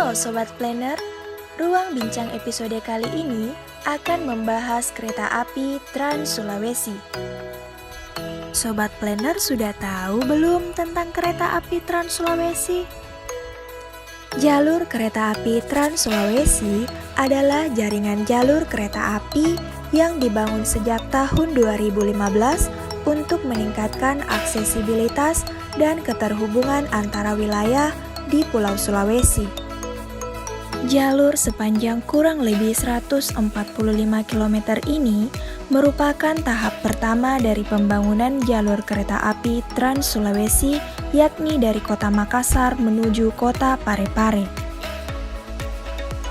Halo Sobat Planner, ruang bincang episode kali ini akan membahas kereta api Trans Sulawesi. Sobat Planner sudah tahu belum tentang kereta api Trans Sulawesi? Jalur kereta api Trans Sulawesi adalah jaringan jalur kereta api yang dibangun sejak tahun 2015 untuk meningkatkan aksesibilitas dan keterhubungan antara wilayah di Pulau Sulawesi. Jalur sepanjang kurang lebih 145 km ini merupakan tahap pertama dari pembangunan jalur kereta api Trans Sulawesi, yakni dari kota Makassar menuju kota Parepare.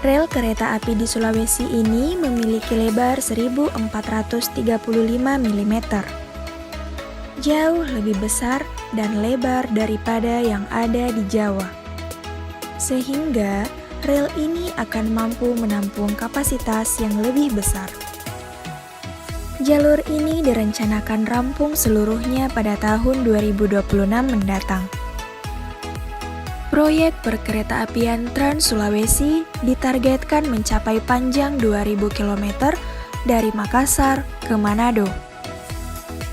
Rel kereta api di Sulawesi ini memiliki lebar 1435 mm. Jauh lebih besar dan lebar daripada yang ada di Jawa. Sehingga rel ini akan mampu menampung kapasitas yang lebih besar. Jalur ini direncanakan rampung seluruhnya pada tahun 2026 mendatang. Proyek perkeretaapian Trans Sulawesi ditargetkan mencapai panjang 2000 km dari Makassar ke Manado.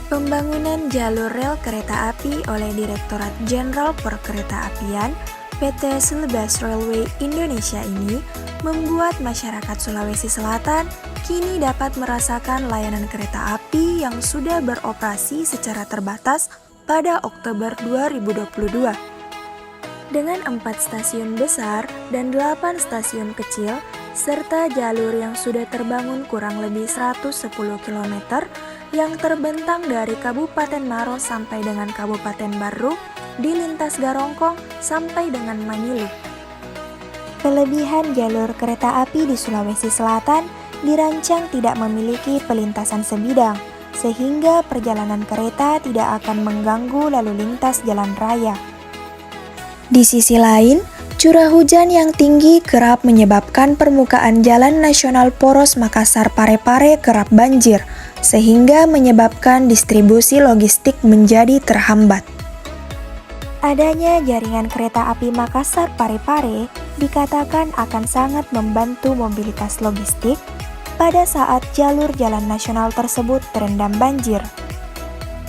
Pembangunan jalur rel kereta api oleh Direktorat Jenderal Perkeretaapian PT Celebes Railway Indonesia ini membuat masyarakat Sulawesi Selatan kini dapat merasakan layanan kereta api yang sudah beroperasi secara terbatas pada Oktober 2022. Dengan 4 stasiun besar dan 8 stasiun kecil, serta jalur yang sudah terbangun kurang lebih 110 km yang terbentang dari Kabupaten Maros sampai dengan Kabupaten Baruk, di lintas Garongkong sampai dengan Manilu. Kelebihan jalur kereta api di Sulawesi Selatan dirancang tidak memiliki pelintasan sebidang, sehingga perjalanan kereta tidak akan mengganggu lalu lintas jalan raya. Di sisi lain, curah hujan yang tinggi kerap menyebabkan permukaan jalan nasional poros Makassar Parepare kerap banjir, sehingga menyebabkan distribusi logistik menjadi terhambat. Adanya jaringan kereta api Makassar Parepare dikatakan akan sangat membantu mobilitas logistik pada saat jalur jalan nasional tersebut terendam banjir.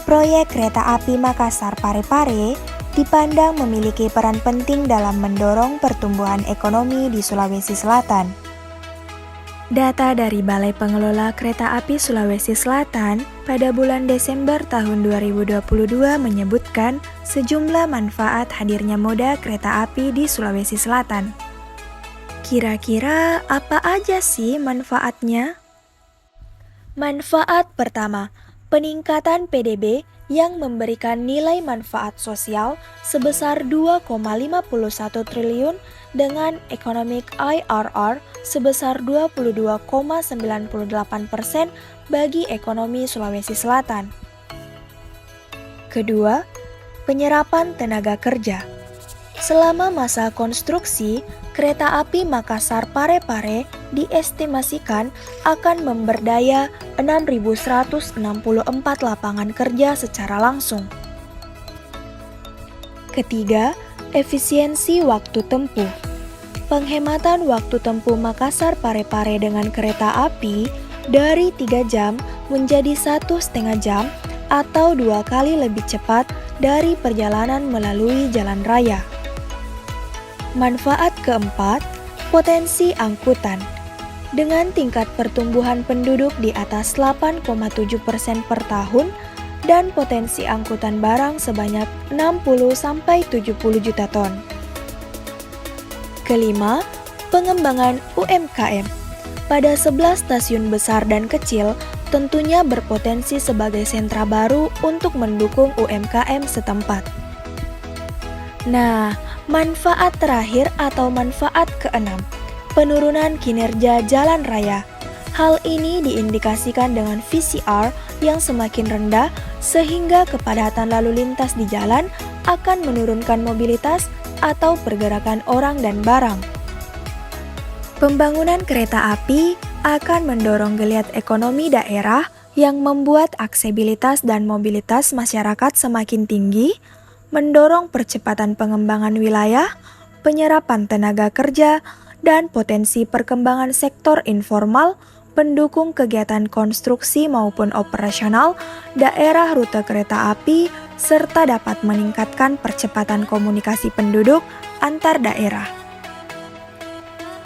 Proyek kereta api Makassar Parepare dipandang memiliki peran penting dalam mendorong pertumbuhan ekonomi di Sulawesi Selatan. Data dari Balai Pengelola Kereta Api Sulawesi Selatan pada bulan Desember tahun 2022 menyebutkan sejumlah manfaat hadirnya moda kereta api di Sulawesi Selatan. Kira-kira apa aja sih manfaatnya? Manfaat pertama, peningkatan PDB yang memberikan nilai manfaat sosial sebesar 2,51 triliun dengan economic IRR sebesar 22,98% bagi ekonomi Sulawesi Selatan. Kedua, penyerapan tenaga kerja. Selama masa konstruksi, kereta api Makassar Parepare diestimasikan akan memberdaya 6.164 lapangan kerja secara langsung. Ketiga, efisiensi waktu tempuh. Penghematan waktu tempuh Makassar Parepare dengan kereta api dari 3 jam menjadi 1,5 jam atau 2 kali lebih cepat dari perjalanan melalui jalan raya. Manfaat keempat, potensi angkutan. Dengan tingkat pertumbuhan penduduk di atas 8,7% per tahun dan potensi angkutan barang sebanyak 60-70 juta ton. Kelima, pengembangan UMKM. Pada 11 stasiun besar dan kecil, tentunya berpotensi sebagai sentra baru untuk mendukung UMKM setempat. Nah, manfaat terakhir atau manfaat keenam, penurunan kinerja jalan raya. Hal ini diindikasikan dengan VCR yang semakin rendah sehingga kepadatan lalu lintas di jalan akan menurunkan mobilitas atau pergerakan orang dan barang. Pembangunan kereta api akan mendorong geliat ekonomi daerah yang membuat aksesibilitas dan mobilitas masyarakat semakin tinggi, mendorong percepatan pengembangan wilayah, penyerapan tenaga kerja, dan potensi perkembangan sektor informal pendukung kegiatan konstruksi maupun operasional daerah rute kereta api, serta dapat meningkatkan percepatan komunikasi penduduk antar daerah.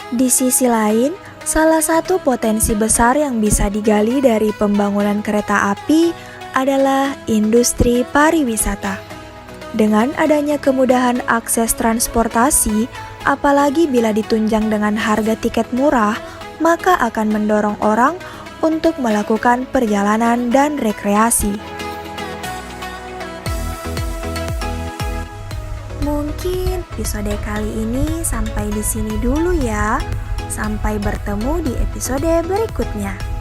Di sisi lain, salah satu potensi besar yang bisa digali dari pembangunan kereta api adalah industri pariwisata. Dengan adanya kemudahan akses transportasi, apalagi bila ditunjang dengan harga tiket murah, maka akan mendorong orang untuk melakukan perjalanan dan rekreasi. Mungkin episode kali ini sampai di sini dulu ya. Sampai bertemu di episode berikutnya.